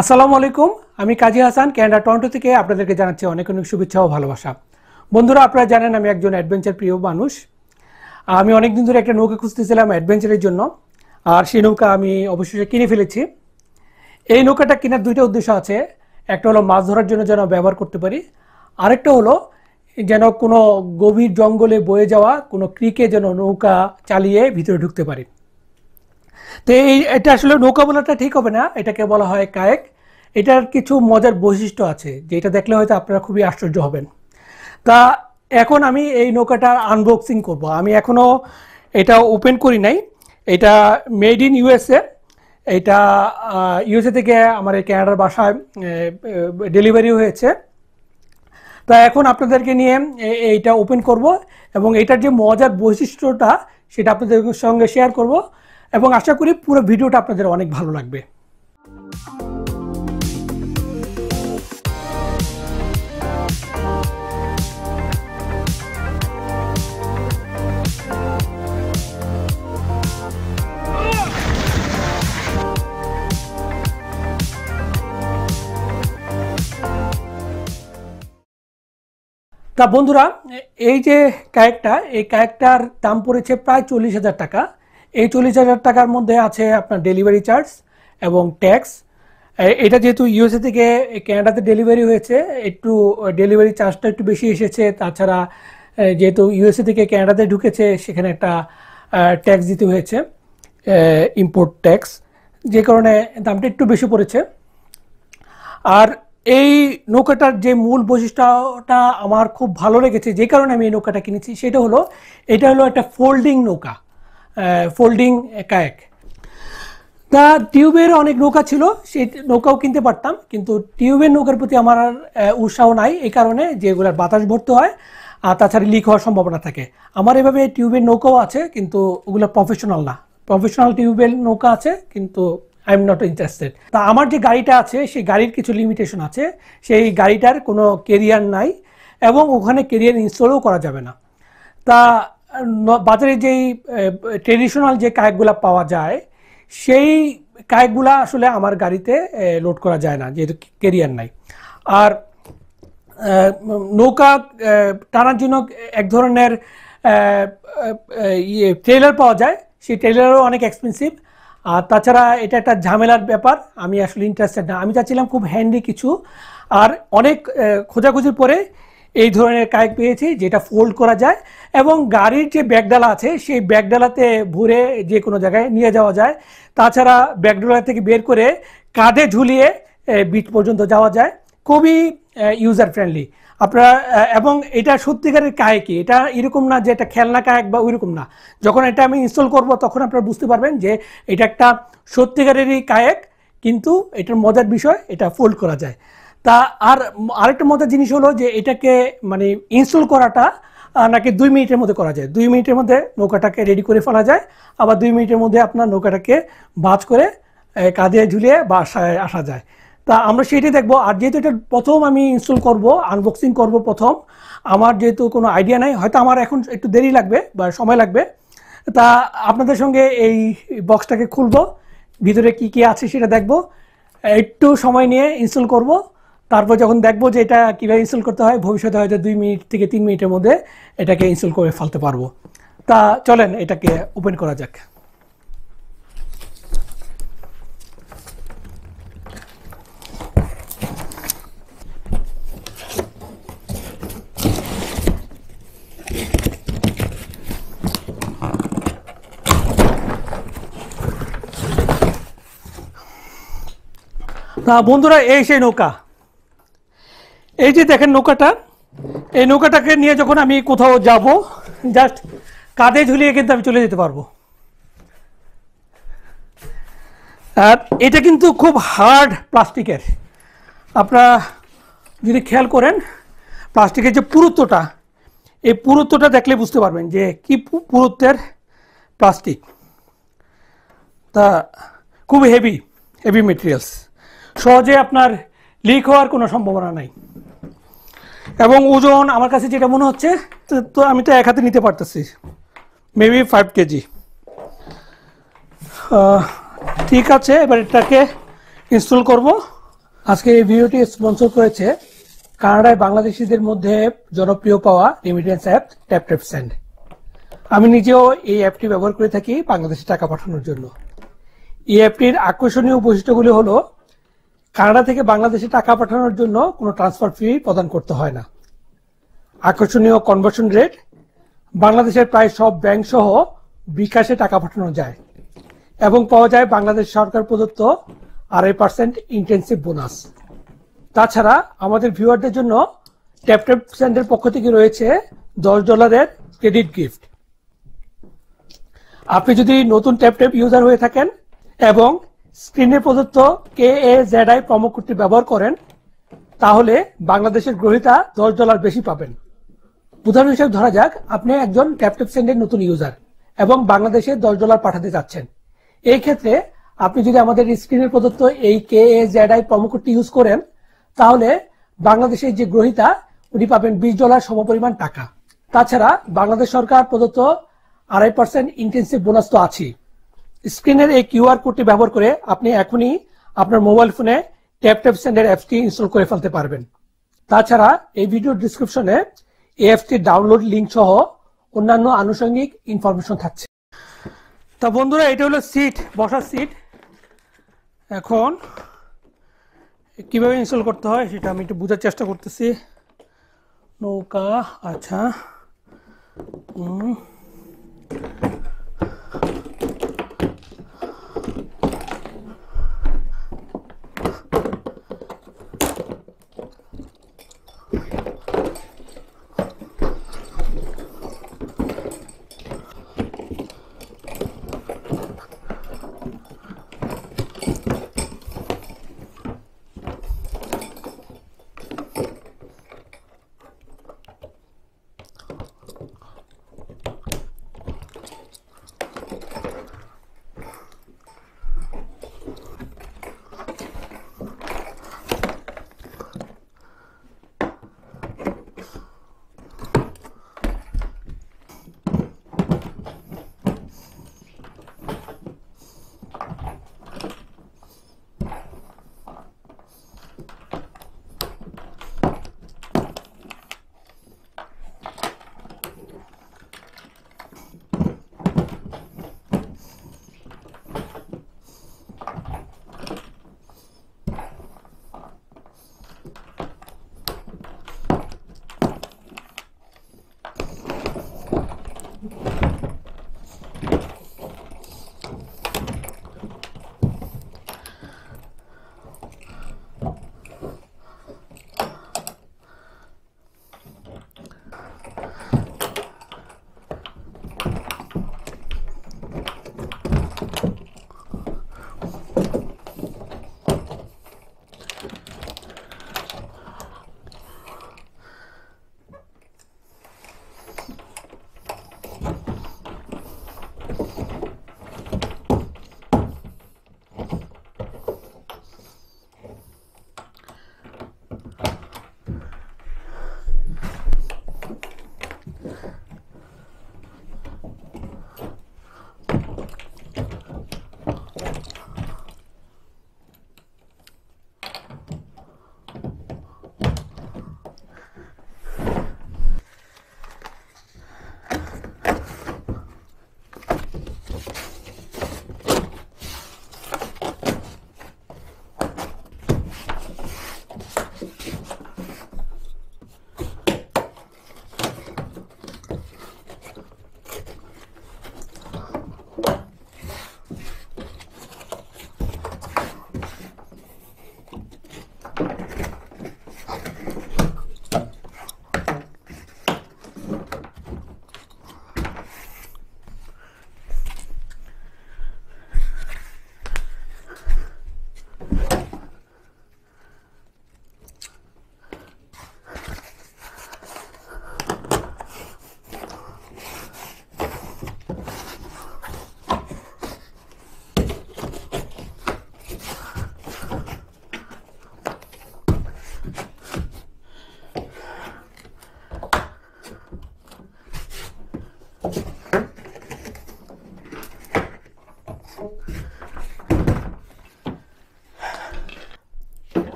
আসসালামু আলাইকুম। আমি কাজী হাসান, কানাডা টরন্টো থেকে আপনাদেরকে জানাচ্ছি অনেক অনেক শুভেচ্ছা ও ভালোবাসা। বন্ধুরা, আপনারা জানেন আমি একজন অ্যাডভেঞ্চার প্রিয় মানুষ। আমি অনেক দিন ধরে একটা নৌকা খুঁজতেছিলাম অ্যাডভেঞ্চারের জন্য, আর সেই নৌকা আমি অবশেষে কিনে ফেলেছি। এই নৌকাটা কেনার দুইটা উদ্দেশ্য আছে। একটা হলো মাছ ধরার জন্য যেন ব্যবহার করতে পারি, আরেকটা হলো যেন কোনো গভীর জঙ্গলে বয়ে যাওয়া কোনো ক্রিকে যেন নৌকা চালিয়ে ভিতরে ঢুকতে পারি। তো এটা আসলে নৌকা বলাটা ঠিক হবে না, এটাকে বলা হয় কায়েক। এটার কিছু মজার বৈশিষ্ট্য আছে যেটা দেখলে হয়তো আপনারা খুবই আশ্চর্য হবেন। তা এখন আমি এই নৌকাটার আনবক্সিং করব। আমি এখনও এটা ওপেন করি নাই। এটা মেড ইন ইউএসএ। এটা ইউএসএ থেকে আমার এই ক্যানাডার বাসায় ডেলিভারি হয়েছে। তা এখন আপনাদেরকে নিয়ে এইটা ওপেন করব এবং এটার যে মজার বৈশিষ্ট্যটা সেটা আপনাদের সঙ্গে শেয়ার করব এবং আশা করি পুরো ভিডিওটা আপনাদের অনেক ভালো লাগবে। তা বন্ধুরা, এই যে কায়েকটা, এই কায়েকটার দাম পড়েছে প্রায় 40,000 টাকা। এই 40,000 টাকার মধ্যে আছে আপনার ডেলিভারি চার্জ এবং ট্যাক্স। এটা যেহেতু ইউএসএ থেকে ক্যানাডাতে ডেলিভারি হয়েছে, একটু ডেলিভারি চার্জটা একটু বেশি এসেছে। তাছাড়া যেহেতু ইউএসএ থেকে ক্যানাডাতে ঢুকেছে সেখানে একটা ট্যাক্স দিতে হয়েছে, ইম্পোর্ট ট্যাক্স, যে কারণে দামটা একটু বেশি পড়েছে। আর এই নৌকাটার যে মূল বৈশিষ্ট্যটা আমার খুব ভালো লেগেছে, যে কারণে আমি এই নৌকাটা কিনেছি, সেটা হলো এটা হলো একটা ফোল্ডিং নৌকা, ফোল্ডিং কায়াক। তা টিউবের অনেক নৌকা ছিল, সেই নৌকাও কিনতে পারতাম, কিন্তু টিউবের নৌকার প্রতি আমার উৎসাহ নাই, এই কারণে যেগুলোর বাতাস ভরতে হয় আর তাছাড়া লিক হওয়ার সম্ভাবনা থাকে। আমার এভাবে টিউবের নৌকাও আছে, কিন্তু ওগুলো প্রফেশনাল না। প্রফেশনাল টিউবের নৌকা আছে, কিন্তু আই এম নট ইন্টারেস্টেড। তা আমার যে গাড়িটা আছে সেই গাড়ির কিছু লিমিটেশন আছে। সেই গাড়িটার কোনো কেরিয়ার নাই এবং ওখানে কেরিয়ার ইনস্টলও করা যাবে না। তা বাজারে যেই ট্রেডিশনাল যে কায়েকগুলো পাওয়া যায় সেই কায়েকগুলা আসলে আমার গাড়িতে লোড করা যায় না, যেহেতু কেরিয়ার নাই। আর নৌকা টানার জন্য এক ধরনের ট্রেলার পাওয়া যায়, সেই ট্রেলারও অনেক এক্সপেন্সিভ। আর তাছাড়া এটা একটা ঝামেলার ব্যাপার, আমি আসলে ইন্টারেস্টেড না। আমি চাচ্ছিলাম খুব হ্যান্ডি কিছু। আর অনেক খোঁজাখুঁজির পরে এই ধরনের কায়েক পেয়েছি যেটা ফোল্ড করা যায় এবং গাড়ির যে ব্যাগডালা আছে সেই ব্যাগডালাতে ভরে যে কোনো জায়গায় নিয়ে যাওয়া যায়। তাছাড়া ব্যাগডালা থেকে বের করে কাঁধে ঝুলিয়ে বিচ পর্যন্ত যাওয়া যায়। খুবই ইউজার ফ্রেন্ডলি আপনারা। এবং এটা সত্যিকারের কায়েকই, এটা এরকম না যে এটা খেলনা কায়েক বা ওইরকম না। যখন এটা আমি ইনস্টল করব তখন আপনারা বুঝতে পারবেন যে এটা একটা সত্যিকারেরই কায়েক, কিন্তু এটার মজার বিষয় এটা ফোল্ড করা যায়। তা আর আরেকটা মজার জিনিস হলো যে এটাকে মানে ইনস্টল করাটা নাকি 2 মিনিটের মধ্যে করা যায়। 2 মিনিটের মধ্যে নৌকাটাকে রেডি করে ফেলা যায়, আবার 2 মিনিটের মধ্যে আপনার নৌকাটাকে ভাঁজ করে কাঁধে ঝুলিয়ে বাসায় আসা যায়। তা আমরা সেটাই দেখবো। আর যেহেতু এটা প্রথম আমি ইনস্টল করব, আনবক্সিং করব প্রথম, আমার যেহেতু কোনো আইডিয়া নাই, হয়তো আমার এখন একটু দেরি লাগবে বা সময় লাগবে। তা আপনাদের সঙ্গে এই বক্সটাকে খুলবো, ভিতরে কি কি আছে সেটা দেখবো, একটু সময় নিয়ে ইনস্টল করব। তারপর যখন দেখবো যে এটা কীভাবে ইনস্টল করতে হয়, ভবিষ্যতে হয়তো 2 মিনিট থেকে 3 মিনিটের মধ্যে এটাকে ইনস্টল করে ফেলতে পারবো। তা চলেন এটাকে ওপেন করা যাক। তা বন্ধুরা, এই সেই নৌকা, এই যে দেখেন নৌকাটা, এই নৌকাটাকে নিয়ে যখন আমি কোথাও যাব জাস্ট কাঁধে ঝুলিয়ে কিন্তু আমি চলে যেতে পারবো। আর এটা কিন্তু খুব হার্ড প্লাস্টিকের। আপনারা যদি খেয়াল করেন প্লাস্টিকের যে পুরুত্বটা, এই পুরুত্বটা দেখলে বুঝতে পারবেন যে কি পুরুত্বের প্লাস্টিক। তা খুব হেভি হেভি মেটেরিয়ালস, সহজে আপনার লিক হওয়ার কোনো সম্ভাবনা নাই। এবং ওজন আমার কাছে যেটা মনে হচ্ছে, তো আমি তো এক হাতে নিতে পারতেছি, মেবি 5 কেজি। ঠিক আছে, এবার এটাকে ইনস্টল করব। আজকে এই ভিডিওটি স্পন্সর করেছে কানাডায় বাংলাদেশিদের মধ্যে জনপ্রিয় পাওয়া রেমিটেন্স অ্যাপ ট্যাপট্যাপ সেন্ড। আমি নিজেও এই অ্যাপটি ব্যবহার করে থাকি বাংলাদেশে টাকা পাঠানোর জন্য। এই অ্যাপটির আকর্ষণীয় বৈশিষ্ট্যগুলি হলো কানাডা থেকে বাংলাদেশে টাকা পাঠানোর জন্য কোনো ট্রান্সফার ফি প্রদান করতে হয় না, আকর্ষণীয় কনভার্সন রেট, বাংলাদেশের প্রায় সব ব্যাংক সহ বিকাশে টাকা পাঠানো যায় এবং পাওয়া যায় বাংলাদেশ সরকার প্রদত্ত 2.5% ইন্টেন্সিভ বোনাস। তাছাড়া আমাদের ভিউয়ারদের জন্য ট্যাপট্যাপ সেন্ডের পক্ষ থেকে রয়েছে $10 ক্রেডিট গিফট। আপনি যদি নতুন ট্যাপট্যাপ ইউজার হয়ে থাকেন এবং স্ক্রিনে প্রদত্ত KAZI প্রোমো কোডটি ব্যবহার করেন, তাহলে বাংলাদেশের গ্রহীতা $10 বেশি পাবেন। উদাহরণ হিসেবে ধরা যাক আপনি একজন ট্যাপট্যাপ সেন্ডের নতুন ইউজার এবং বাংলাদেশে $10 পাঠাতে যাচ্ছেন। এই ক্ষেত্রে আপনি যদি আমাদের স্ক্রিনে প্রদত্ত এই KAZI প্রোমো কোডটি ইউজ করেন, তাহলে বাংলাদেশের যে গ্রহীতা উনি পাবেন $20 সমপরিমাণ টাকা। তাছাড়া বাংলাদেশ সরকার প্রদত্ত 2.5% ইন্টেন্সিভ বোনাস তো আছেই। স্ক্রিনের এই QR কোডটি ব্যবহার করে আপনি এখনই আপনার মোবাইল ফোনে ট্যাপট্যাপ সেন্ডের অ্যাপসটি ইনস্টল করে ফেলতে পারবেন। তাছাড়া এই ভিডিওর ডিসক্রিপশনে এই অ্যাপসটির ডাউনলোড লিঙ্ক সহ অন্যান্য আনুষঙ্গিক ইনফরমেশন থাকছে। তা বন্ধুরা, এটা হলো সিট, বসার সিট। এখন কিভাবে ইনস্টল করতে হয় সেটা আমি একটু বোঝার চেষ্টা করতেছি। নৌকা, আচ্ছা,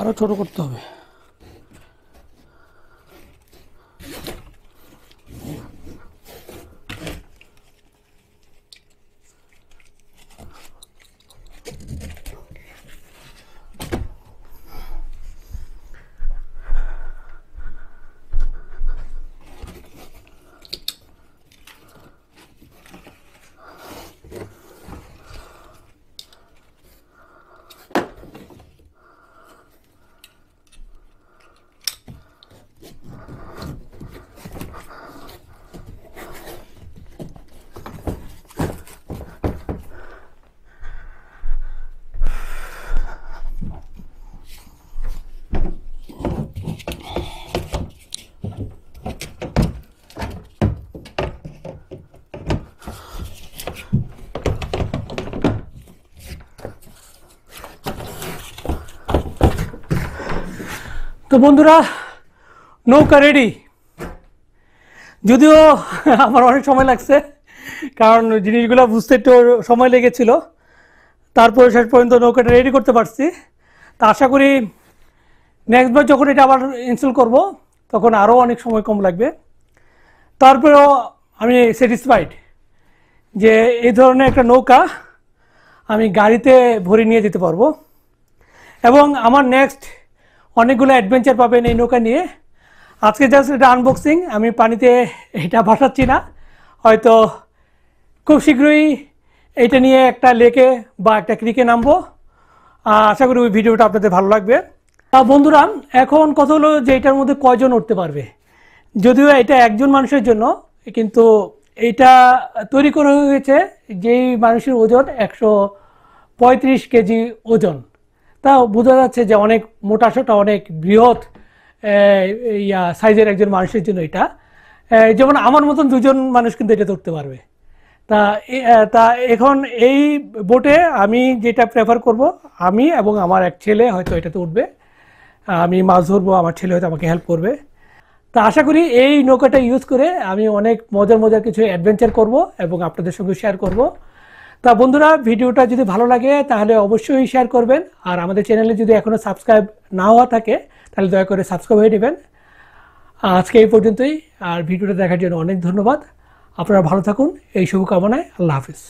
আরও ছোট করতে হবে। তো বন্ধুরা, নৌকা রেডি। যদিও আমার অনেক সময় লাগছে, কারণ জিনিসগুলো বুঝতে একটু সময় লেগেছিল, তারপরে শেষ পর্যন্ত নৌকাটা রেডি করতে পারছি। তা আশা করি নেক্সট বার যখন এটা আবার ইনস্টল করব তখন আরও অনেক সময় কম লাগবে। তারপরেও আমি স্যাটিসফাইড যে এই ধরনের একটা নৌকা আমি গাড়িতে ভরে নিয়ে যেতে পারবো, এবং আমার নেক্সট অনেকগুলো অ্যাডভেঞ্চার পাবেন এই নৌকা নিয়ে। আজকে জাস্ট এটা আনবক্সিং, আমি পানিতে এটা ভাসাচ্ছি না, হয়তো খুব শীঘ্রই এইটা নিয়ে একটা লেকে বা একটা ক্রিকে নামবো। আশা করি ওই ভিডিওটা আপনাদের ভালো লাগবে। বন্ধুরা, এখন কথা হলো যে এটার মধ্যে কয়জন উঠতে পারবে। যদিও এটা একজন মানুষের জন্য, কিন্তু এইটা তৈরি করা হয়েছে যেই মানুষের ওজন 135 কেজি ওজন। তা বোঝা যাচ্ছে যে অনেক মোটাসোটা, অনেক বৃহৎ সাইজের একজন মানুষের জন্য এটা। যেমন আমার মতন দুজন মানুষ কিন্তু এটা উঠতে পারবে। তা এখন এই বোটে আমি যেটা প্রেফার করব, আমি এবং আমার এক ছেলে হয়তো এটাতে উঠবে। আমি মাছ ধরবো, আমার ছেলে হয়তো আমাকে হেল্প করবে। তা আশা করি এই নৌকাটা ইউজ করে আমি অনেক মজার মজার কিছু অ্যাডভেঞ্চার করব এবং আপনাদের সঙ্গে শেয়ার করব। তা বন্ধুরা, ভিডিওটা যদি ভালো লাগে তাহলে অবশ্যই শেয়ার করবেন, আর আমাদের চ্যানেলে যদি এখনও সাবস্ক্রাইব না হওয়া থাকে তাহলে দয়া করে সাবস্ক্রাইব হয়ে নেবেন। আজকে এই পর্যন্তই, আর ভিডিওটা দেখার জন্য অনেক ধন্যবাদ। আপনারা ভালো থাকুন, এই শুভকামনায়। আল্লাহ হাফিজ।